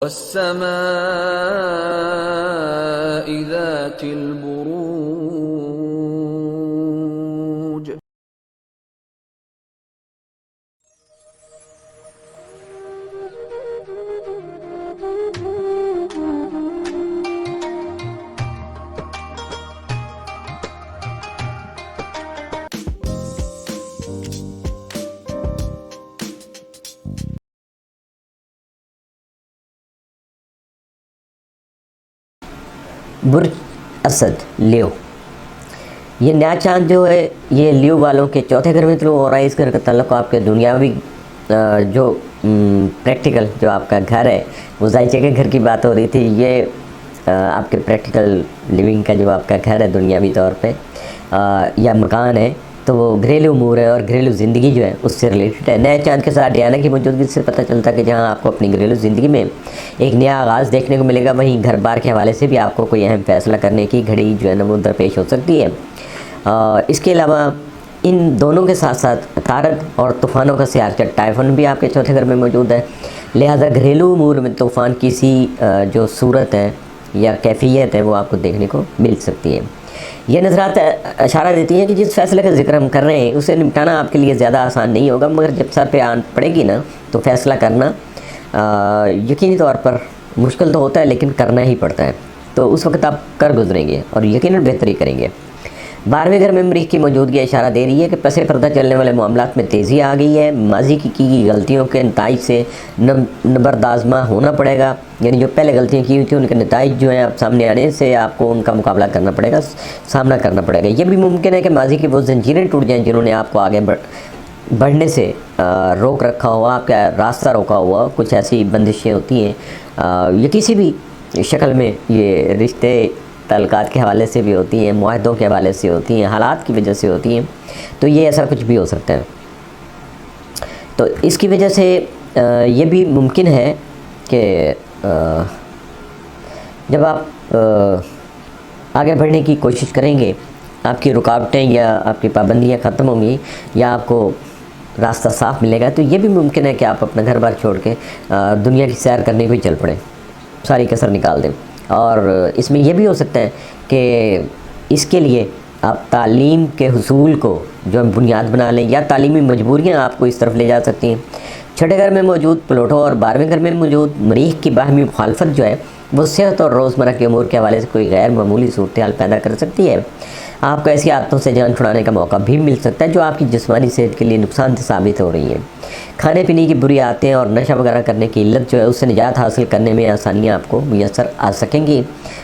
والسماء ذات البروج. برج اسد لیو، یہ نیا چاند جو ہے یہ لیو والوں کے چوتھے گھر میں طلوع ہو رہا ہے۔ اس گھر کا تعلق آپ کے دنیاوی جو پریکٹیکل جو آپ کا گھر ہے، وہ ذائچے کے گھر کی بات ہو رہی تھی۔ یہ آپ کے پریکٹیکل لیونگ کا جو آپ کا گھر ہے دنیاوی طور پہ یا مکان ہے، تو وہ گھریلو امور ہے اور گھریلو زندگی جو ہے اس سے ریلیٹڈ ہے۔ نئے چاند کے ساتھ ڈیانا کی موجودگی سے پتہ چلتا ہے کہ جہاں آپ کو اپنی گھریلو زندگی میں ایک نیا آغاز دیکھنے کو ملے گا، وہیں گھر بار کے حوالے سے بھی آپ کو کوئی اہم فیصلہ کرنے کی گھڑی جو ہے نا وہ درپیش ہو سکتی ہے۔ اس کے علاوہ ان دونوں کے ساتھ ساتھ طارد اور طوفانوں کا سیارچٹ ٹائفون بھی آپ کے چوتھے گھر میں موجود ہے، لہٰذا گھریلو امور میں طوفان کی سی جو صورت ہے یا کیفیت ہے وہ آپ کو دیکھنے کو مل سکتی ہے۔ یہ نظرات اشارہ دیتی ہیں کہ جس فیصلے کا ذکر ہم کر رہے ہیں اسے نمٹانا آپ کے لیے زیادہ آسان نہیں ہوگا، مگر جب سر پہ آن پڑے گی نا تو فیصلہ کرنا یقینی طور پر مشکل تو ہوتا ہے لیکن کرنا ہی پڑتا ہے، تو اس وقت آپ کر گزریں گے اور یقیناً بہتری کریں گے۔ 12ویں گھر میں مریخ کی موجودگی اشارہ دے رہی ہے کہ پس پردہ چلنے والے معاملات میں تیزی آ گئی ہے۔ ماضی کی گئی غلطیوں کے نتائج سے نبردآزمہ ہونا پڑے گا، یعنی جو پہلے غلطیاں کی ہوئی تھیں ان کے نتائج جو ہیں آپ سامنے آنے سے آپ کو ان کا مقابلہ کرنا پڑے گا، سامنا کرنا پڑے گا۔ یہ بھی ممکن ہے کہ ماضی کی وہ زنجیریں ٹوٹ جائیں جنہوں نے آپ کو آگے بڑھنے سے روک رکھا ہوا، آپ کا راستہ روکا ہوا۔ کچھ ایسی بندشیں ہوتی ہیں یہ کسی بھی شکل میں، یہ رشتے تعلقات کے حوالے سے بھی ہوتی ہیں، معاہدوں کے حوالے سے ہوتی ہیں، حالات کی وجہ سے ہوتی ہیں، تو یہ ایسا کچھ بھی ہو سکتا ہے۔ تو اس کی وجہ سے یہ بھی ممکن ہے کہ جب آپ آگے بڑھنے کی کوشش کریں گے آپ کی رکاوٹیں یا آپ کی پابندیاں ختم ہوں گی یا آپ کو راستہ صاف ملے گا، تو یہ بھی ممکن ہے کہ آپ اپنا گھر بار چھوڑ کے دنیا کی سیر کرنے کو ہی چل پڑیں، ساری کسر نکال دیں۔ اور اس میں یہ بھی ہو سکتا ہے کہ اس کے لیے آپ تعلیم کے حصول کو جو ہم بنیاد بنا لیں، یا تعلیمی مجبوریاں آپ کو اس طرف لے جا سکتی ہیں۔ چھٹے گھر میں موجود پلوٹو اور 12ویں گھر میں موجود مریخ کی باہمی مخالفت جو ہے وہ صحت اور روزمرہ کے امور کے حوالے سے کوئی غیر معمولی صورتحال پیدا کر سکتی ہے۔ آپ کو ایسی عادتوں سے جان چھڑانے کا موقع بھی مل سکتا ہے جو آپ کی جسمانی صحت کے لیے نقصان دہ ثابت ہو رہی ہیں۔ کھانے پینے کی بری عادتیں اور نشہ وغیرہ کرنے کی علت جو ہے اس سے نجات حاصل کرنے میں آسانیاں آپ کو میسر آ سکیں گی،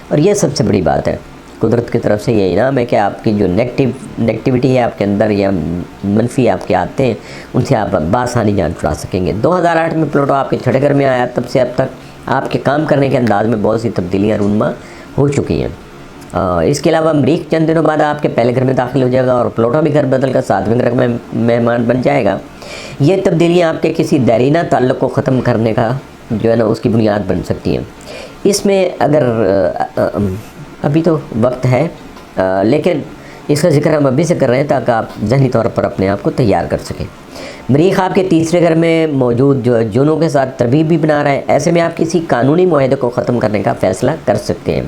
اور یہ سب سے بڑی بات ہے۔ قدرت کی طرف سے یہ انعام ہے کہ آپ کی جو نیگیٹیوٹی ہے آپ کے اندر یا منفی آپ کی عادتیں ہیں ان سے آپ بآسانی جان چھڑا سکیں گے۔ 2008 میں پلوٹو آپ کے چھٹے گھر میں آیا، تب سے اب تک آپ کے کام کرنے کے انداز میں بہت سی تبدیلیاں رونما ہو چکی ہیں۔ اس کے علاوہ مریخ چند دنوں بعد آپ کے پہلے گھر میں داخل ہو جائے گا اور پلوٹو بھی گھر بدل کر 7ویں گھر میں مہمان بن جائے گا۔ یہ تبدیلیاں آپ کے کسی دیرینہ تعلق کو ختم کرنے کا جو ہے نا اس کی بنیاد بن سکتی ہیں۔ اس میں اگر ابھی تو وقت ہے لیکن اس کا ذکر ہم ابھی سے کر رہے ہیں تاکہ آپ ذہنی طور پر اپنے آپ کو تیار کر سکیں۔ مریخ آپ کے تیسرے گھر میں موجود جو جونوں کے ساتھ تربیت بھی بنا رہا ہے، ایسے میں آپ کسی قانونی معاہدے کو ختم کرنے کا فیصلہ کر سکتے ہیں۔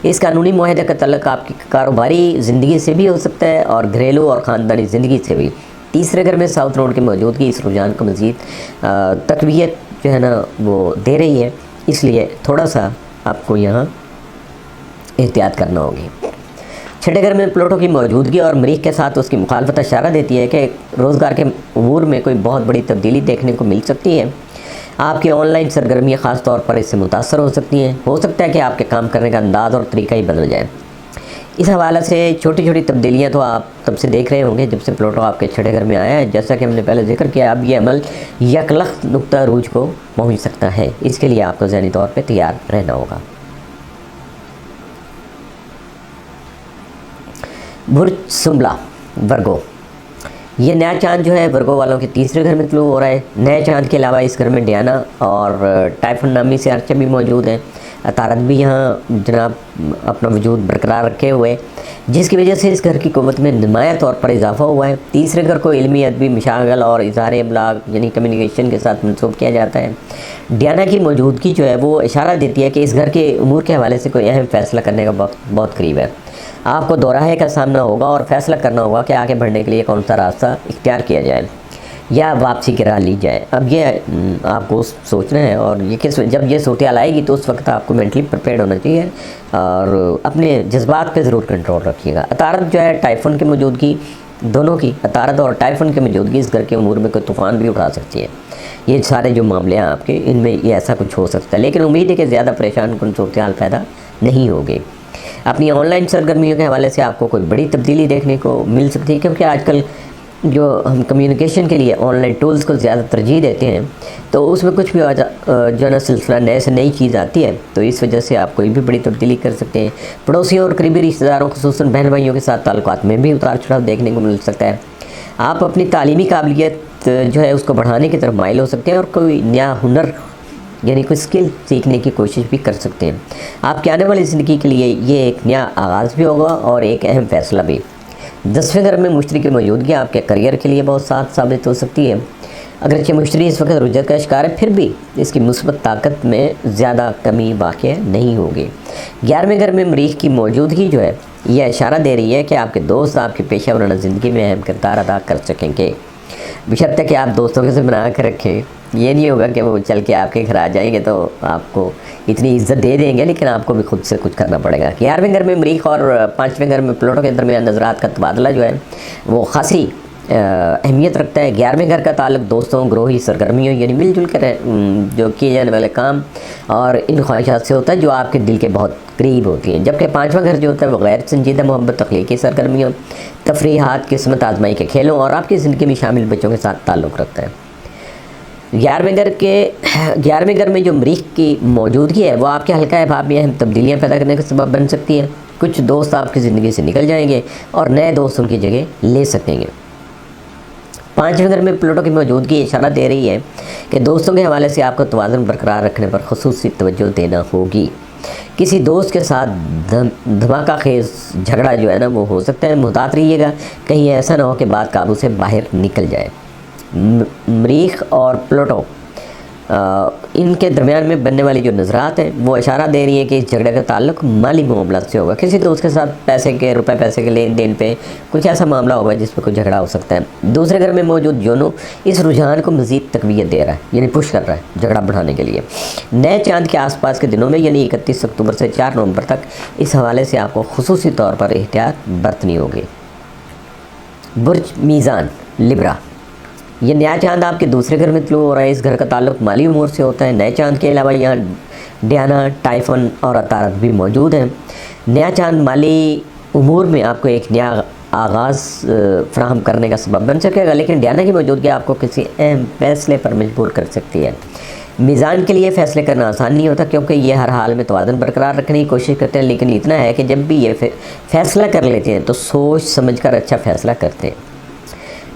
اس قانونی معاہدے کا تعلق آپ کی کاروباری زندگی سے بھی ہو سکتا ہے اور گھریلو اور خاندانی زندگی سے بھی۔ تیسرے گھر میں ساؤتھ نوڈ کی موجودگی اس رجحان کو مزید تقویت جو ہے نا وہ دے رہی ہے، اس لیے تھوڑا سا آپ کو یہاں احتیاط کرنا ہوگی۔ چھٹے گھر میں پلوٹو کی موجودگی اور مریخ کے ساتھ اس کی مخالفت اشارہ دیتی ہے کہ روزگار کے امور میں کوئی بہت بڑی تبدیلی دیکھنے کو مل سکتی ہے۔ آپ کی آن لائن سرگرمیاں خاص طور پر اس سے متاثر ہو سکتی ہیں۔ ہو سکتا ہے کہ آپ کے کام کرنے کا انداز اور طریقہ ہی بدل جائے۔ اس حوالے سے چھوٹی چھوٹی تبدیلیاں تو آپ تب سے دیکھ رہے ہوں گے جب سے پلوٹو آپ کے چھٹے گھر میں آیا ہے۔ جیسا کہ ہم نے پہلے ذکر کیا، اب یہ عمل یکلخت نقطہ عروج کو پہنچ سکتا ہے، اس کے لیے آپ کو ذہنی طور پہ تیار رہنا ہوگا۔ برج سنبلا ورگو، یہ نیا چاند جو ہے ورگو والوں کے تیسرے گھر میں طلوع ہو رہا ہے۔ نئے چاند کے علاوہ اس گھر میں ڈیانا اور ٹائفون نامی سیارچہ بھی موجود ہیں۔ عطارد بھی یہاں جناب اپنا وجود برقرار رکھے ہوئے، جس کی وجہ سے اس گھر کی قوت میں نمایاں طور پر اضافہ ہوا ہے۔ تیسرے گھر کو علمی، ادبی مشاغل اور اظہار ابلاغ یعنی کمیونیکیشن کے ساتھ منسوب کیا جاتا ہے۔ ڈیانا کی موجودگی جو ہے وہ اشارہ دیتی ہے کہ اس گھر کے امور کے حوالے سے کوئی اہم فیصلہ کرنے کا بہت قریب ہے۔ آپ کو دوراہے کا سامنا ہوگا اور فیصلہ کرنا ہوگا کہ آگے بڑھنے کے لیے کون سا راستہ اختیار کیا جائے یا واپسی کی راہ لی جائے۔ اب یہ آپ کو سوچنا ہے، اور جب یہ صورتحال آئے گی تو اس وقت آپ کو مینٹلی پریپیئرڈ ہونا چاہیے اور اپنے جذبات پہ ضرور کنٹرول رکھیے گا۔ عطارد جو ہے ٹائفون کی موجودگی، دونوں کی عطارد اور ٹائفون کی موجودگی اس گھر کے امور میں کوئی طوفان بھی اٹھا سکتی ہے۔ یہ سارے جو معاملے ہیں آپ کے، ان میں یہ ایسا کچھ ہو سکتا ہے، لیکن امید ہے کہ زیادہ پریشان کن صورتحال پیدا نہیں ہوگی۔ اپنی آن لائن سرگرمیوں کے حوالے سے آپ کو کوئی بڑی تبدیلی دیکھنے کو مل سکتی ہے، کیونکہ آج کل جو ہم کمیونیکیشن کے لیے آن لائن ٹولز کو زیادہ ترجیح دیتے ہیں، تو اس میں کچھ بھی جو ہے نا سلسلہ نئے سے نئی چیز آتی ہے، تو اس وجہ سے آپ کوئی بھی بڑی تبدیلی کر سکتے ہیں۔ پڑوسیوں اور قریبی رشتہ داروں خصوصاً بہن بھائیوں کے ساتھ تعلقات میں بھی اتار چڑھاؤ دیکھنے کو مل سکتا ہے۔ آپ اپنی تعلیمی قابلیت جو ہے اس کو بڑھانے کی طرف مائل ہو سکتے ہیں اور کوئی نیا ہنر یعنی کوئی اسکل سیکھنے کی کوشش بھی کر سکتے ہیں۔ آپ کی آنے والی زندگی کے لیے یہ ایک نیا آغاز بھی ہوگا اور ایک اہم فیصلہ بھی۔ 10ویں گھر میں مشتری کی موجودگی آپ کے کریئر کے لیے بہت ساتھ ثابت ہو سکتی ہے۔ اگرچہ مشتری اس وقت رجعت کا شکار ہے، پھر بھی اس کی مثبت طاقت میں زیادہ کمی واقع نہیں ہوگی۔ 11ویں گھر میں مریخ کی موجودگی جو ہے یہ اشارہ دے رہی ہے کہ آپ کے دوست آپ کی پیشہ ورانہ زندگی میں اہم کردار ادا کر سکیں گے، بشرطے کہ آپ دوستوں کے سے بنا کر رکھیں۔ یہ نہیں ہوگا کہ وہ چل کے آپ کے گھر آ جائیں گے تو آپ کو اتنی عزت دے دیں گے، لیکن آپ کو بھی خود سے کچھ کرنا پڑے گا۔ 11ویں گھر میں مریخ اور 5ویں گھر میں پلوٹو کے درمیان نظرات کا تبادلہ جو ہے وہ خاصی اہمیت رکھتا ہے۔ 11ویں گھر کا تعلق دوستوں، گروہی سرگرمیوں یعنی مل جل کر جو کیے جانے والے کام اور ان خواہشات سے ہوتا ہے جو آپ کے دل کے بہت قریب ہوتی ہیں، جبکہ 5واں گھر جو ہوتا ہے وہ غیر سنجیدہ محبت، تخلیقی سرگرمیوں، تفریحات، قسمت آزمائی کے کھیلوں اور آپ کی زندگی میں شامل بچوں کے ساتھ تعلق رکھتا ہے۔ 11ویں گھر میں جو مریخ کی موجودگی ہے وہ آپ کے حلقہ احباب میں اہم تبدیلیاں پیدا کرنے کا سبب بن سکتی ہے۔ کچھ دوست آپ کی زندگی سے نکل جائیں گے اور نئے دوست ان کی جگہ لے سکیں گے۔ 5ویں گھر میں پلوٹو کی موجودگی اشارہ دے رہی ہے کہ دوستوں کے حوالے سے آپ کو توازن برقرار رکھنے پر خصوصی توجہ دینا ہوگی۔ کسی دوست کے ساتھ دھماکہ خیز جھگڑا جو ہے نا وہ ہو سکتا ہے، محتاط رہیے گا کہیں ایسا نہ ہو کہ بات قابو سے باہر نکل جائے۔ مریخ اور پلوٹو ان کے درمیان میں بننے والی جو نظرات ہیں وہ اشارہ دے رہی ہیں کہ اس جھگڑے کا تعلق مالی معاملات سے ہوگا۔ کسی دوست کے ساتھ روپے پیسے کے لین دین پہ کچھ ایسا معاملہ ہوگا جس پہ کوئی جھگڑا ہو سکتا ہے۔ دوسرے گھر میں موجود یونو اس رجحان کو مزید تقویت دے رہا ہے، یعنی پش کر رہا ہے جھگڑا بڑھانے کے لیے۔ نئے چاند کے آس پاس کے دنوں میں یعنی 31 اکتوبر سے 4 نومبر تک اس حوالے سے آپ کو خصوصی طور پر احتیاط برتنی ہوگی۔ برج میزان لبرا، یہ نیا چاند آپ کے دوسرے گھر میں طلوع ہو رہا ہے۔ اس گھر کا تعلق مالی امور سے ہوتا ہے۔ نئے چاند کے علاوہ یہاں ڈیانا، ٹائفن اور عطارد بھی موجود ہیں۔ نیا چاند مالی امور میں آپ کو ایک نیا آغاز فراہم کرنے کا سبب بن سکے گا، لیکن ڈیانا کی موجودگی آپ کو کسی اہم فیصلے پر مجبور کر سکتی ہے۔ میزان کے لیے فیصلے کرنا آسان نہیں ہوتا کیونکہ یہ ہر حال میں توازن برقرار رکھنے کی کوشش کرتے ہیں، لیکن اتنا ہے کہ جب بھی یہ فیصلہ کر لیتے ہیں تو سوچ سمجھ کر اچھا فیصلہ کرتے ہیں۔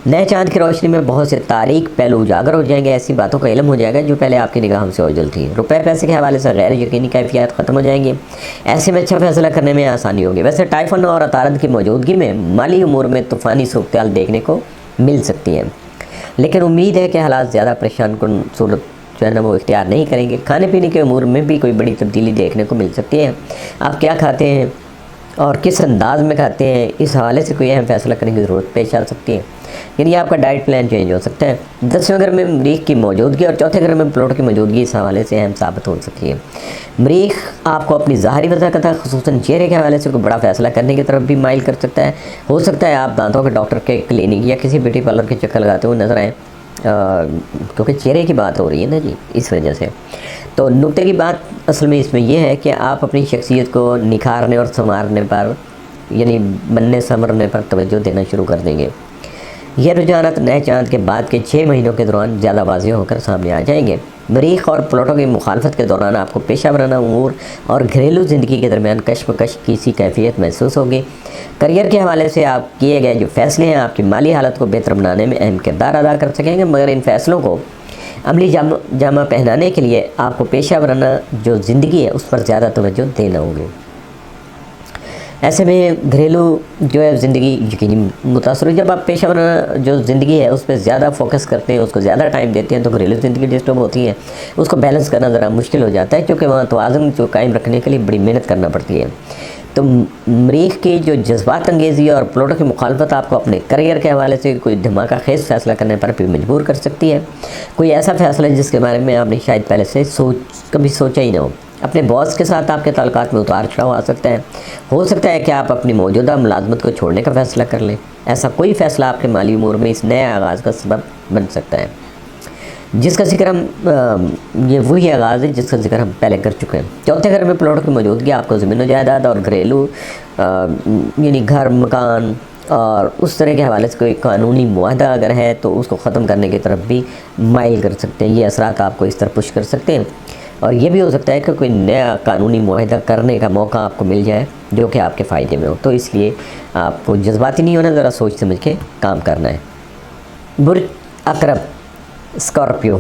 نئے چاند کی روشنی میں بہت سے تاریک پہلو اجاگر ہو جائیں گے، ایسی باتوں کا علم ہو جائے گا جو پہلے آپ کی نگاہوں سے اوجھل تھی۔ روپے پیسے کے حوالے سے غیر یقینی کیفیات ختم ہو جائیں گی، ایسے میں اچھا فیصلہ کرنے میں آسانی ہوگی۔ ویسے ٹائفن اور عطارد کی موجودگی میں مالی امور میں طوفانی صورتحال دیکھنے کو مل سکتی ہے، لیکن امید ہے کہ حالات زیادہ پریشان کن صورت جو ہے نا وہ اختیار نہیں کریں گے۔ کھانے پینے کے امور میں بھی کوئی بڑی تبدیلی دیکھنے کو مل سکتی ہے۔ آپ کیا کھاتے ہیں اور کس انداز میں کھاتے ہیں اس حوالے سے کوئی اہم فیصلہ کرنے کی ضرورت پیش آ سکتی ہے، یعنی آپ کا ڈائٹ پلان چینج ہو سکتا ہے۔ 10ویں گھر میں مریخ کی موجودگی اور 4تھے گھر میں پلوٹو کی موجودگی اس حوالے سے اہم ثابت ہو سکتی ہے۔ مریخ آپ کو اپنی ظاہری وضاحت خصوصاً چہرے کے حوالے سے کوئی بڑا فیصلہ کرنے کی طرف بھی مائل کر سکتا ہے۔ ہو سکتا ہے آپ دانتوں کے ڈاکٹر کے کلینک یا کسی بیوٹی پارلر کے چکر لگاتے ہوئے نظر آئیں، کیونکہ چہرے کی بات ہو رہی ہے نا جی، اس وجہ سے۔ تو نقطے کی بات اصل میں اس میں یہ ہے کہ آپ اپنی شخصیت کو نکھارنے اور سنوارنے پر یعنی بننے سنورنے پر توجہ دینا شروع کر دیں گے۔ یہ رجحانات نئے چاند کے بعد کے 6 مہینوں کے دوران زیادہ واضح ہو کر سامنے آ جائیں گے۔ مریخ اور پلوٹو کی مخالفت کے دوران آپ کو پیشہ ورانہ امور اور گھریلو زندگی کے درمیان کشمکش کی سی کیفیت محسوس ہوگی۔ کریئر کے حوالے سے آپ کیے گئے جو فیصلے ہیں آپ کی مالی حالت کو بہتر بنانے میں اہم کردار ادا کر سکیں گے، مگر ان فیصلوں کو عملی جامہ پہنانے کے لیے آپ کو پیشہ ورانہ جو زندگی ہے اس پر زیادہ توجہ دینا ہوگی۔ ایسے میں گھریلو جو ہے زندگی یقینی متاثر ہو۔ جب آپ پیشہ ورانہ جو زندگی ہے اس پہ زیادہ فوکس کرتے ہیں، اس کو زیادہ ٹائم دیتے ہیں، تو گھریلو زندگی ڈسٹرب ہوتی ہے، اس کو بیلنس کرنا ذرا مشکل ہو جاتا ہے، کیونکہ وہاں توازن جو قائم رکھنے کے لیے بڑی محنت کرنا پڑتی ہے۔ تو مریخ کی جو جذبات انگیزی اور پلوٹو کی مخالفت آپ کو اپنے کریئر کے حوالے سے کوئی دھماکہ خیز فیصلہ کرنے پر بھی مجبور کر سکتی ہے۔ کوئی ایسا فیصلہ جس کے بارے میں آپ نے شاید پہلے سے کبھی سوچا ہی نہ ہو۔ اپنے باس کے ساتھ آپ کے تعلقات میں اتار چڑھاؤ آ سکتا ہے۔ ہو سکتا ہے کہ آپ اپنی موجودہ ملازمت کو چھوڑنے کا فیصلہ کر لیں۔ ایسا کوئی فیصلہ آپ کے مالی امور میں اس نئے آغاز کا سبب بن سکتا ہے، جس کا ذکر یہ وہی آغاز ہے جس کا ذکر ہم پہلے کر چکے ہیں۔ چوتھے گھر میں پلوٹو کی موجودگی آپ کو زمین و جائیداد اور گھریلو یعنی گھر، مکان اور اس طرح کے حوالے سے کوئی قانونی معاہدہ اگر ہے تو اس کو ختم کرنے کی طرف بھی مائل کر سکتے ہیں۔ یہ اثرات آپ کو اس طرح پش کر سکتے ہیں، اور یہ بھی ہو سکتا ہے کہ کوئی نیا قانونی معاہدہ کرنے کا موقع آپ کو مل جائے جو کہ آپ کے فائدے میں ہو۔ تو اس لیے آپ کو جذباتی نہیں ہونا، ذرا سوچ سمجھ کے کام کرنا ہے۔ برج عقرب اسکارپیو،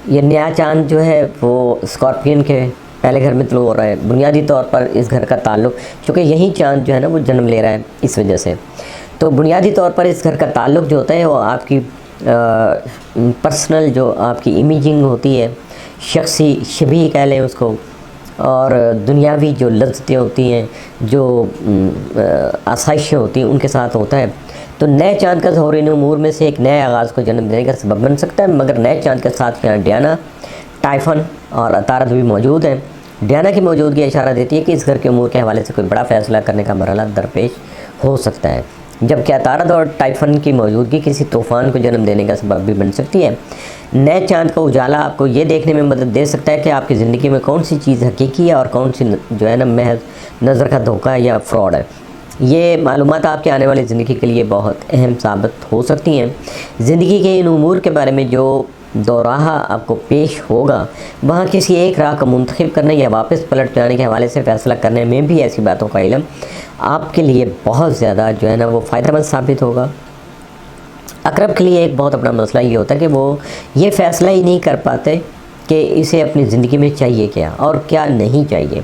یہ نیا چاند جو ہے وہ اسکارپین کے پہلے گھر میں طلوع ہو رہا ہے۔ بنیادی طور پر اس گھر کا تعلق، چونکہ یہی چاند جو ہے نا وہ جنم لے رہا ہے اس وجہ سے، تو بنیادی طور پر اس گھر کا تعلق جو ہوتا ہے وہ آپ کی پرسنل جو آپ کی امیجنگ ہوتی ہے، شخصی شبیہ کہہ لیں اس کو، اور دنیاوی جو لذتیں ہوتی ہیں، جو آسائشیں ہوتی ہیں، ان کے ساتھ ہوتا ہے۔ تو نئے چاند کا ظہور ان امور میں سے ایک نئے آغاز کو جنم دینے کا سبب بن سکتا ہے، مگر نئے چاند کے ساتھ یہاں ڈیانا، ٹائفن اور عطارد بھی موجود ہیں۔ ڈیانا کی موجودگی اشارہ دیتی ہے کہ اس گھر کے امور کے حوالے سے کوئی بڑا فیصلہ کرنے کا مرحلہ درپیش ہو سکتا ہے، جبکہ عطارد اور ٹائفن کی موجودگی کسی طوفان کو جنم دینے کا سبب بھی بن سکتی ہے۔ نئے چاند کا اجالا آپ کو یہ دیکھنے میں مدد دے سکتا ہے کہ آپ کی زندگی میں کون سی چیز حقیقی ہے اور کون سی جو ہے نا محض نظر کا دھوکہ یا فراڈ ہے۔ یہ معلومات آپ کے آنے والی زندگی کے لیے بہت اہم ثابت ہو سکتی ہیں۔ زندگی کے ان امور کے بارے میں جو دو راہ آپ کو پیش ہوگا، وہاں کسی ایک راہ کا منتخب کرنے یا واپس پلٹ جانے کے حوالے سے فیصلہ کرنے میں بھی ایسی باتوں کا علم آپ کے لیے بہت زیادہ جو ہے نا وہ فائدہ مند ثابت ہوگا۔ عقرب کے لیے ایک بہت بڑا مسئلہ یہ ہوتا ہے کہ وہ یہ فیصلہ ہی نہیں کر پاتے کہ اسے اپنی زندگی میں چاہیے کیا اور کیا نہیں چاہیے۔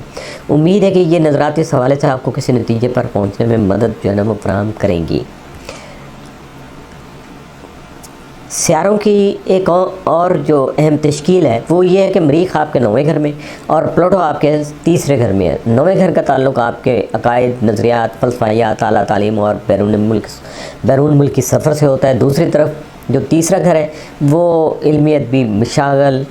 امید ہے کہ یہ نظرات اس حوالے سے آپ کو کسی نتیجے پر پہنچنے میں مدد جو ہے نا وہ فراہم کریں گی۔ سیاروں کی ایک اور جو اہم تشکیل ہے وہ یہ ہے کہ مریخ آپ کے 9ویں گھر میں اور پلوٹو آپ کے 3رے گھر میں ہے۔ 9ویں گھر کا تعلق آپ کے عقائد، نظریات، فلسفیات، اعلیٰ تعلیم اور بیرون ملک کی سفر سے ہوتا ہے۔ دوسری طرف جو 3را گھر ہے وہ علمیت بھی، مشاغل،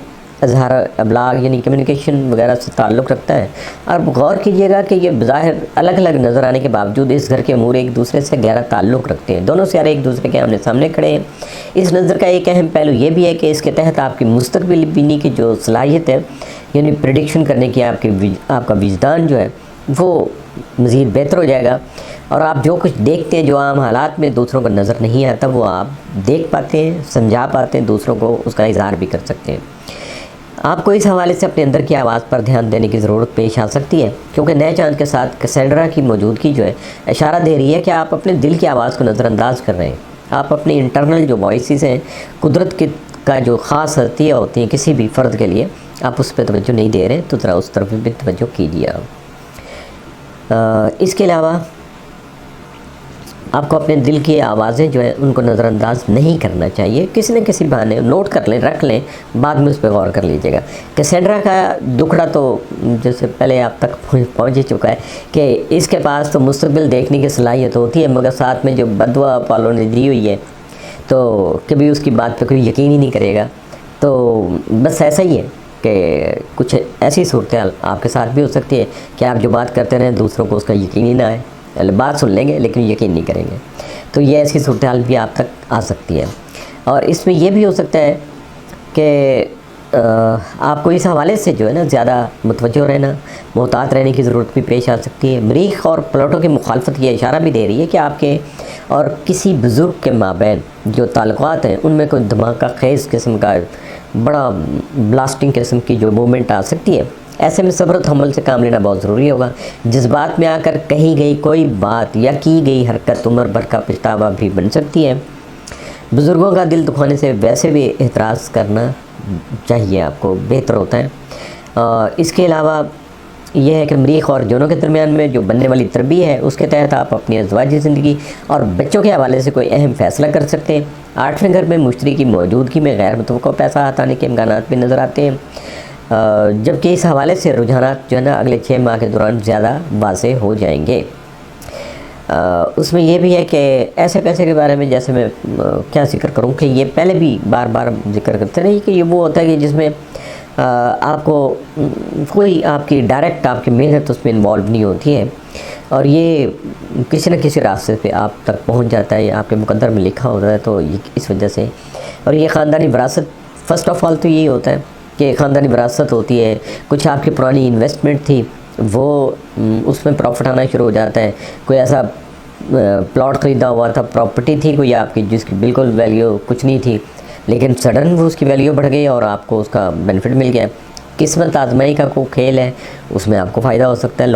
اظہار ابلاغ یعنی کمیونیکیشن وغیرہ سے تعلق رکھتا ہے۔ اور غور کیجیے گا کہ یہ بظاہر الگ الگ نظر آنے کے باوجود اس گھر کے امور ایک دوسرے سے گہرا تعلق رکھتے ہیں۔ دونوں سیارے ایک دوسرے کے آمنے سامنے کھڑے ہیں۔ اس نظر کا ایک اہم پہلو یہ بھی ہے کہ اس کے تحت آپ کی مستقبل بینی کی جو صلاحیت ہے، یعنی پریڈکشن کرنے کی آپ کا وجدان جو ہے وہ مزید بہتر ہو جائے گا، اور آپ جو کچھ دیکھتے ہیں جو عام حالات میں دوسروں کو نظر نہیں آتا وہ آپ دیکھ پاتے ہیں، سمجھا پاتے ہیں، دوسروں کو اس کا اظہار بھی کر سکتے ہیں۔ آپ کو اس حوالے سے اپنے اندر کی آواز پر دھیان دینے کی ضرورت پیش آ سکتی ہے، کیونکہ نئے چاند کے ساتھ کیسینڈرا کی موجودگی جو ہے اشارہ دے رہی ہے کہ آپ اپنے دل کی آواز کو نظر انداز کر رہے ہیں۔ آپ اپنی انٹرنل جو وائسز ہیں، قدرت کا جو خاص عطیہ ہوتی ہیں کسی بھی فرد کے لیے، آپ اس پہ توجہ نہیں دے رہے، تو ذرا اس طرف بھی توجہ کیجیے۔ اس کے علاوہ آپ کو اپنے دل کی آوازیں جو ہیں ان کو نظر انداز نہیں کرنا چاہیے، کسی نہ کسی بہانے نوٹ کر لیں، رکھ لیں، بعد میں اس پہ غور کر لیجیے گا۔ کیسینڈرا کا دکھڑا تو جیسے پہلے آپ تک پہنچ ہی چکا ہے کہ اس کے پاس تو مستقبل دیکھنے کی صلاحیت ہوتی ہے، مگر ساتھ میں جو بدوا اپولو نے دی ہوئی ہے تو کبھی اس کی بات پہ کوئی یقین ہی نہیں کرے گا۔ تو بس ایسا ہی ہے کہ کچھ ایسی صورتحال آپ کے ساتھ بھی ہو سکتی ہے کہ آپ جو بات کرتے رہیں دوسروں کو اس کا یقین ہی نہ آئے، بات سن لیں گے لیکن یقین نہیں کریں گے، تو یہ ایسی صورتحال بھی آپ تک آ سکتی ہے۔ اور اس میں یہ بھی ہو سکتا ہے کہ آپ کو اس حوالے سے جو ہے نا زیادہ متوجہ رہنا، محتاط رہنے کی ضرورت بھی پیش آ سکتی ہے۔ مریخ اور پلوٹو کی مخالفت یہ اشارہ بھی دے رہی ہے کہ آپ کے اور کسی بزرگ کے مابین جو تعلقات ہیں ان میں کوئی دھماکہ خیز قسم کا بڑا بلاسٹنگ قسم کی جو مومنٹ آ سکتی ہے۔ ایسے میں صبر و تحمل سے کام لینا بہت ضروری ہوگا۔ جذبات میں آ کر کہی گئی کوئی بات یا کی گئی حرکت عمر بھر کا پچھتاوا بھی بن سکتی ہے۔ بزرگوں کا دل دکھانے سے ویسے بھی احتراز کرنا چاہیے آپ کو بہتر ہوتا ہے۔ اس کے علاوہ یہ ہے کہ مریخ اور جونوں کے درمیان میں جو بننے والی تربیع ہے اس کے تحت آپ اپنی ازدواجی زندگی اور بچوں کے حوالے سے کوئی اہم فیصلہ کر سکتے ہیں۔ 8ویں گھر میں مشتری کی موجودگی میں غیر متوقع پیسہ آنے کے امکانات بھی نظر آتے ہیں، جبکہ اس حوالے سے رجحانات جو ہے نا اگلے 6 ماہ کے دوران زیادہ واضح ہو جائیں گے۔ اس میں یہ بھی ہے کہ ایسے پیسے کے بارے میں جیسے میں کیا ذکر کروں کہ یہ پہلے بھی بار بار ذکر کرتے رہے کہ یہ وہ ہوتا ہے کہ جس میں آپ کو کوئی آپ کی ڈائریکٹ آپ کی محنت اس میں انوالو نہیں ہوتی ہے، اور یہ کسی نہ کسی راستے پہ آپ تک پہنچ جاتا ہے، یہ آپ کے مقدر میں لکھا ہوتا ہے، تو یہ اس وجہ سے۔ اور یہ خاندانی وراثت، فرسٹ آف آل تو یہی ہوتا ہے کہ خاندانی وراثت ہوتی ہے، کچھ آپ کی پرانی انویسٹمنٹ تھی وہ اس میں پروفٹ آنا شروع ہو جاتا ہے، کوئی ایسا پلاٹ خریدا ہوا تھا، پراپرٹی تھی کوئی آپ کی جس کی بالکل ویلیو کچھ نہیں تھی، لیکن سڈن وہ اس کی ویلیو بڑھ گئی اور آپ کو اس کا بینیفٹ مل گیا۔ قسمت آزمائی کا کوئی کھیل ہے، اس میں آپ کو فائدہ ہو سکتا ہے۔